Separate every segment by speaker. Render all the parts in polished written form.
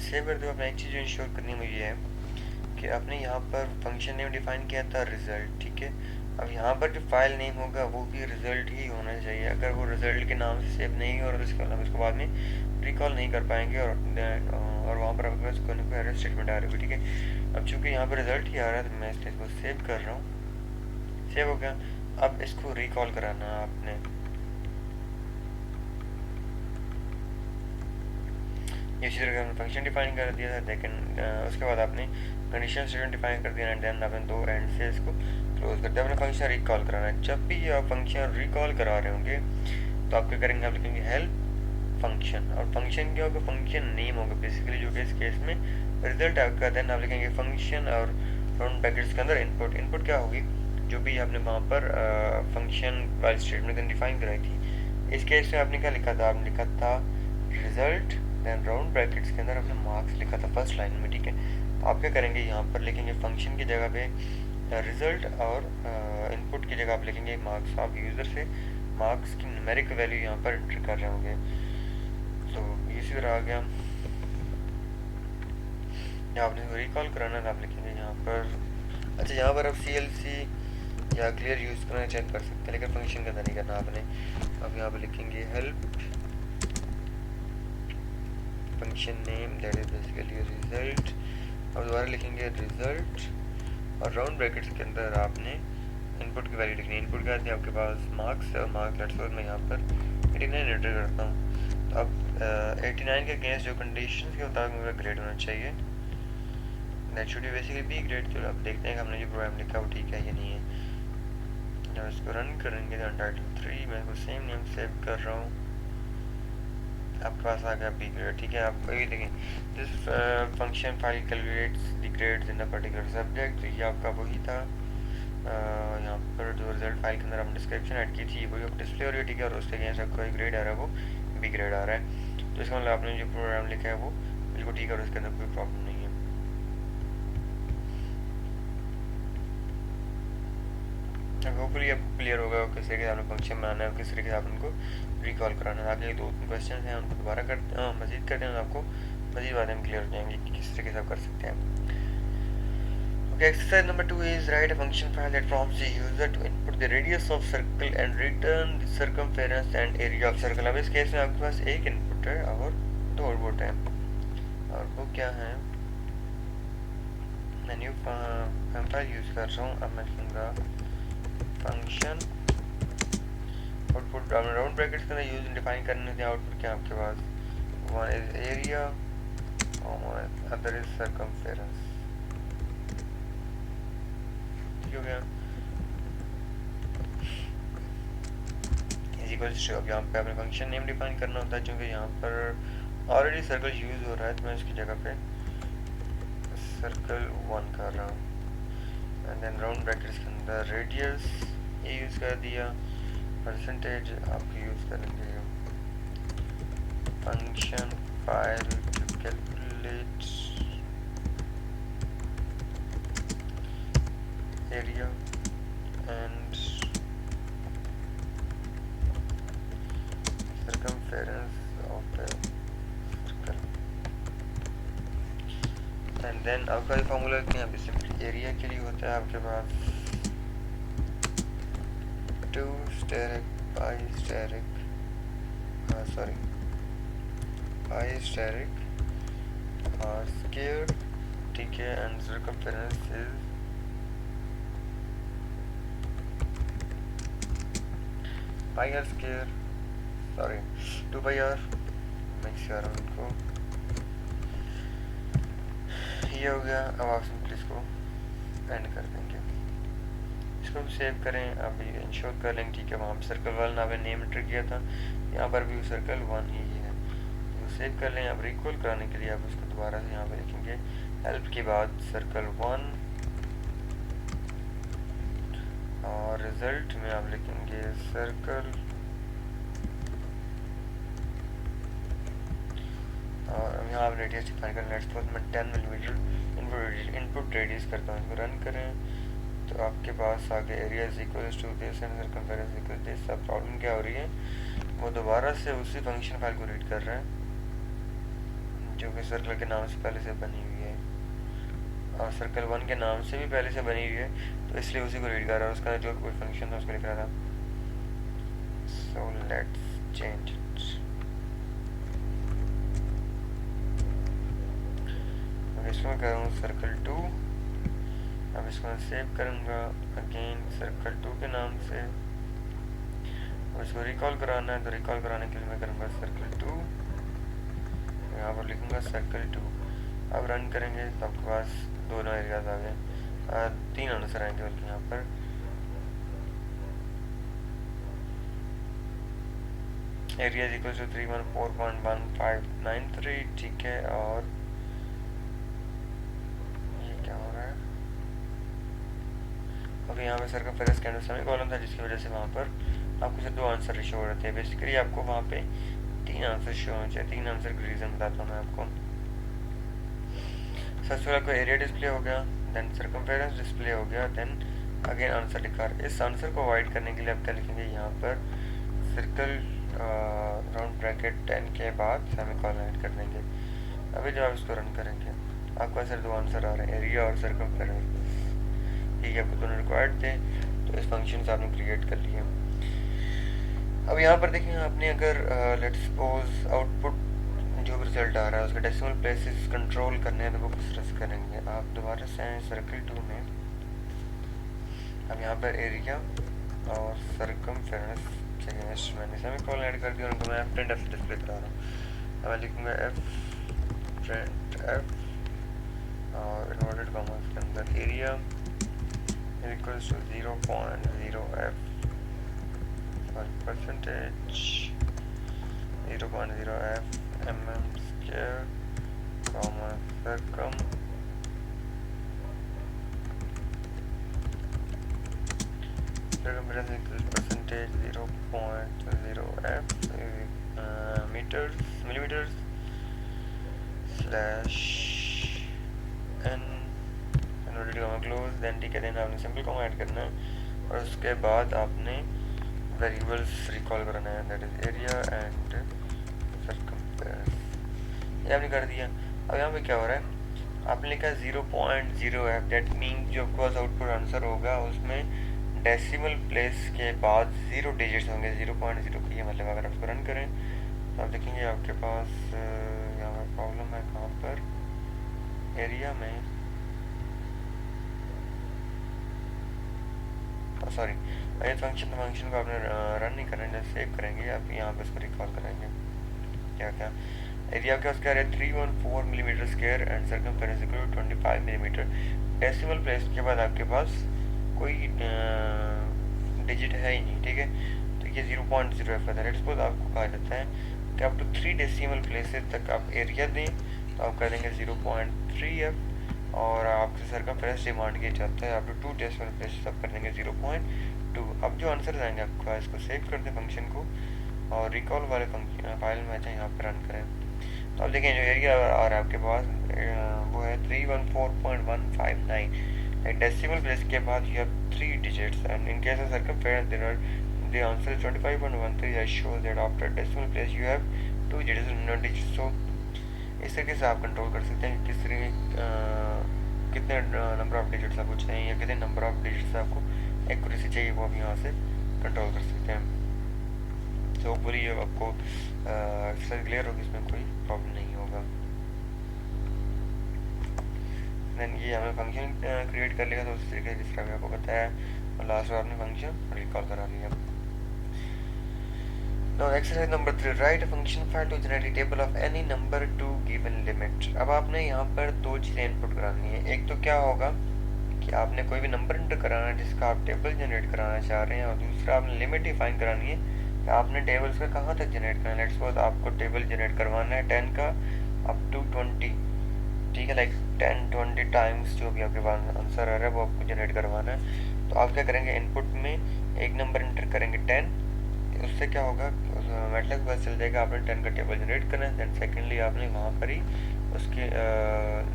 Speaker 1: Save करते हुए अपने एक चीज़ इंश्योर करनी मुझे है कि आपने यहाँ पर फंक्शन नेम डिफाइन किया था रिजल्ट, ठीक है। अब यहाँ पर जो फाइल नेम होगा वो भी रिजल्ट ही होना चाहिए। अगर वो रिजल्ट के नाम से सेव नहीं हो रहा तो इसको बाद में रिकॉल नहीं कर पाएंगे और वहाँ पर आपके पास कोई ना कोई एरर स्टेटमेंट आ रही है, ठीक है। अब चूँकि यहाँ पर रिजल्ट ही आ रहा है तो मैं इसलिए इसको सेव कर रहा हूँ। सेव हो गया। अब इसको रिकॉल कराना है आपने। इसी तरह हमने फंक्शन डिफाइन कर दिया था, लेकिन उसके बाद आपने कंडीशन स्टेटमेंट डिफाइन कर दिया एंड देन आपने दो एंड से इसको क्लोज कर दिया। अपने फंक्शन रिकॉल कराना है। जब भी आप फंक्शन रिकॉल करा रहे होंगे तो आप क्या करेंगे, आप लिखेंगे हेल्प फंक्शन, और फंक्शन क्या होगा, फंक्शन नेम होगा बेसिकली, जो कि इस केस में रिजल्ट आपका। देन आप लिखेंगे फंक्शन और राउंड ब्रैकेट्स के अंदर इनपुट। इनपुट क्या होगी, जो भी आपने वहाँ पर फंक्शन वाली स्टेटमेंट डिफाइन कराई थी। इस केस में आपने क्या लिखा था, आपने लिखा था रिजल्ट, देन राउंड ब्रैकेट्स के अंदर आपने मार्क्स लिखा था फर्स्ट लाइन में, ठीक है। तो आप क्या करेंगे, यहाँ पर लिखेंगे फंक्शन की जगह पे रिजल्ट और इनपुट की जगह आप लिखेंगे मार्क्स। आप यूज़र से मार्क्स की न्यूमेरिक वैल्यू यहाँ पर एंटर कर रहे होंगे। तो इसी तरह आ गया। यहाँ आपने रिकॉल कराना है, आप लिखेंगे यहाँ पर, अच्छा यहाँ पर आप CLC या क्लियर यूज़ करना चेक कर सकते हैं, लेकिन फंक्शन के अंदर नहीं करना आपने। अब यहाँ पर लिखेंगे help function name, that is basically result. अब दोबारा लिखेंगे रिजल्ट और राउंड ब्रैकेट्स के अंदर आपने इनपुट की वैल्यू लिखनी है। इनपुट क्या है आपके पास, मार्क्स और मार्क्स लेट्स सपोज मैं यहाँ पर 89 एंटर करता हूँ। तो अब 89 के अगेंस्ट जो कंडीशन के मुताबिक मेरा ग्रेड होना चाहिए, that should be basically B grade. चलो अब देखते हैं कि हमने जो प्रोग्राम लिखा वो ठीक है या नहीं है। जब इसको रन करेंगे तो टाइटल 3 मैं इसको सेम नेम सेव कर रहा हूँ, आपके पास आ गया बी ग्रेड, ठीक है। आप ये देखें, this function file calculates the grades in the particular subject. तो ये आपका वही था। यहाँ पर जो रिजल्ट फाइल के अंदर हमने डिस्क्रिप्शन ऐड की थी वही अब डिस्प्ले हो रही है, ठीक है। और उसके अगेंस्ट आपका ग्रेड आ रहा है वो बी ग्रेड आ रहा है। तो इसका मतलब आपने जो प्रोग्राम लिखा है वो बिल्कुल ठीक है और उसके अंदर कोई प्रॉब्लम नहीं है। होपफुली अब क्लियर होगा किस तरीके से आपने फंक्शन बनाना है, किस तरीके से आप उनको रिकॉल कराना है। आगे दो तीन क्वेश्चन हैं उनको दोबारा मजीद करते हैं, आपको मजीद बातें क्लियर हो जाएंगी कि किस तरीके से आप कर सकते हैं। Okay, exercise number 2 is write a function file that prompts the user to input the radius of circle and return the circumference and area of circle। अब इस केस में आपके पास एक इनपुट है और दो आउटपुट है, और वो क्या है, मैं न्यू फाइल यूज कर रहा हूँ। अब मैं लिखूँगा फंक्शन आउटपुट राउंड ब्रैकेट्स के अंदर यूज डिफाइन करने से आउटपुट क्या आपके पास, वन इज एरिया और अदर इज सर्कमफेरेंस, ठीक हो गया। इज इक्वल टू, अब यहाँ पे आपने फंक्शन नेम डिफाइन करना होता है, क्योंकि यहाँ पर ऑलरेडी सर्कल यूज हो रहा है तो मैं इसकी जगह पे सर्कल 1 कर रहा हूँ। एंड देन राउंड ब्रैकेट्स के अंदर रेडियस ये यूज़ कर दिया, परसेंटेज आप यूज़ करेंगे function file to calculate area and circumference of a circle। And then आपका ये फॉर्मूला यहाँ पे सिंपली एरिया के लिए होता है आपके पास 2 steric pi steric pi steric square, ठीक है। And circumference is pi r square, 2 pi r, mix कर रहा हूँ इनको, ये हो गया। अब आप सिंपली इसको एंड कर देंगे, इसको सेव करें। अब इंश्योर कर लेंगे, ठीक है। वहाँ पर सर्कल 1 आपने नेम एंटर किया था, यहाँ पर भी सर्कल 1 ही है, तो सेव कर लें। अब रिकॉल कराने के लिए आप उसको दोबारा से यहाँ पे लिखेंगे हेल्प के बाद सर्कल 1 और रिजल्ट में आप लिखेंगे सर्कल, और यहाँ आप रेडियस डिफाइन करें। लेट्स सपोज मैं 10 मिलीमीटर इनपुट रेडियस करता हूँ, इसको रन करें तो आपके पास आगे area is equal to this and circumference equal to this. अब प्रॉब्लम क्या हो रही है, वो दोबारा से उसी फंक्शन फाइल को रीड कर रहा है जो कि सर्कल के नाम से पहले से बनी हुई है और सर्कल 1 के नाम से भी पहले से बनी हुई है, तो इसलिए उसी को रीड कर रहा है। उसका जो कोई फंक्शन था उसको लिख रहा था। So let's change it. अब इसमें करूँ सर्कल 2। अब इसको मैं सेव करूँगा अगेन सर्कल 2 के नाम से। अब इसको रिकॉल कराना है, तो रिकॉल कराने के लिए मैं करूँगा सर्कल 2, यहाँ पर लिखूँगा सर्कल 2। अब रन करेंगे तो आपके पास दोनों एरियाज आ गए, 3 आंसर आएंगे बल्कि यहाँ पर। एरिया इक्वल टू 314.1593, ठीक है। और ये क्या हो रहा है? अभी यहाँ पे सर्कमफेरेंस के अंदर सेमीकोलन था, जिसकी वजह से वहाँ पर आपको सिर्फ 2 आंसर शो हो रहे थे। बेसिकली आपको वहाँ पे 3 आंसर शो होने चाहिए। 3 आंसर का रीज़न बताता हूँ मैं आपको। सबसे पहले आपको एरिया डिस्प्ले हो गया, देन सर्कमफेरेंस डिस्प्ले हो गया, देन अगेन आंसर लिखा है। इस आंसर को अवॉइड करने के लिए आप क्या लिखेंगे यहाँ पर, सर्कल राउंड ब्रैकेट 10 के बाद सेमीकोलन ऐड कर देंगे। अभी जब आप इसको रन करेंगे आपका सिर्फ 2 आंसर आ रहे हैं, एरिया और सर्कमफेरेंस। ठीक है, आपको दोनों रिक्वायर्ड थे, तो इस फंक्शन से आपने क्रिएट कर लिया। अब यहाँ पर देखें, आपने अगर लेट्स सपोज आउटपुट जो भी रिजल्ट आ रहा है उसके डेसिमल प्लेसेस कंट्रोल करने हैं, तो वो किस तरह से करेंगे। आप दोबारा से आए सर्कल 2 में। अब यहाँ पर एरिया और सर्कमफेरेंस चाहिए, मैंने सेमीकोलन ऐड कर दिया, उनको मैं प्रिंट एफ डिस्प्ले करा रहा हूँ। अब मैं लिखूँगा एफ प्रिंट एफ और इन्वर्टेड कॉमास के अंदर एरिया इक्वल्स टू 0.0f और percentage 0.0f mm square comma circum circumference equals percentage 0.0f metres millimetres slash n inverted comma close, then ठीक है, देन आपने सिंपल कॉमा ऐड करना है और उसके बाद आपने वेरिएबल्स रिकॉल करना है, that is area and circumference. ये आपने कर दिया। अब यहाँ पे क्या हो रहा है, आपने लिखा 0.0f, दैट मीन जो आपके आउटपुट आंसर होगा उसमें डेसिमल प्लेस के बाद 0 डिजिट्स होंगे। 0.0 की ये मतलब अगर आप इसको रन करें तो आप देखेंगे आपके पास यहाँ पर प्रॉब्लम है। कहाँ पर? एरिया में, सॉरी, ये फंक्शन को आपने रन नहीं करना है, सेव करेंगे। आप यहाँ पे इसको रिकॉल करेंगे। क्या एरिया आपके पास क्या है, 314 millimetre square and circumference equal to 25 millimetre. Decimal place के बाद आपके पास कोई डिजिट है ही नहीं, ठीक है। तो ये 0.0f है। लेट्स सपोज आपको कहा जाता है कि आप टू 3 डेसिमल प्लेसेस तक आप एरिया दें, तो आप कर देंगे 0.3f और आपसे सर्कमफेरेंस डिमांड किया जाता है आप टू 2 डेसिमल प्लेसेस आप कर देंगे 0.2। अब जो आंसर आएंगे आपका, इसको सेव कर दें फंक्शन को और रिकॉल वाले फंक्शन फाइल में चाहे यहाँ पर रन करें। तो आप देखें जो एरिया आ रहा है आपके पास वो है 314.159। डेसिमल प्लेस के बाद you have 3 digits and in case of circumference the answer is 25.13 that shows that after decimal place you have 2 digits. So इस तरीके से आप कंट्रोल कर सकते हैं कि किस कितने नंबर ऑफ डिजिट्स आपको चाहिए या कितने नंबर ऑफ डिजिट्स आपको एक्यूरेसी चाहिए, वो आप यहाँ से कंट्रोल कर सकते हैं। तो पूरी आपको एक्सरसाइज क्लियर होगी, इसमें कोई प्रॉब्लम नहीं होगा। देन ये हमें फंक्शन क्रिएट कर लिया, तो उस तरीके से जिस तरह आपको बताया और लास्ट में आपने फंक्शन रिकॉल करा लिया। Now exercise number 3, write a function file to generate a table of any number to given limit। अब आपने यहाँ पर 2 चीज़ें इनपुट करानी है। एक तो क्या होगा कि आपने कोई भी नंबर इंटर कराना है जिसका आप टेबल जनरेट कराना चाह रहे हैं, और दूसरा आपने लिमिट डिफाइन करानी है कि आपने टेबल्स का कहाँ तक जनरेट करना है। लेट्स सपोज आपको टेबल जनरेट करवाना है 10 का अप टू 20, ठीक है, लाइक 10-20 टाइम्स जो भी आपके पास आंसर आ रहा है वो आपको जनरेट करवाना है। तो आप क्या करेंगे, इनपुट में एक नंबर इंटर करेंगे 10, उससे क्या होगा, मैटलैब के पास चल जाएगा आपने 10 का टेबल जनरेट करना है। दैन सेकेंडली आपने वहाँ पर ही उसकी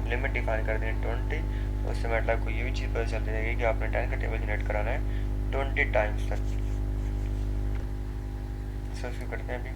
Speaker 1: लिमिट डिफाइन कर देनी 20, तो उससे मैटलैब को ये भी चीज़ पता चल जाएगी कि आपने 10 का टेबल जनरेट कराना है 20 टाइम्स तक। इसको करते हैं अभी।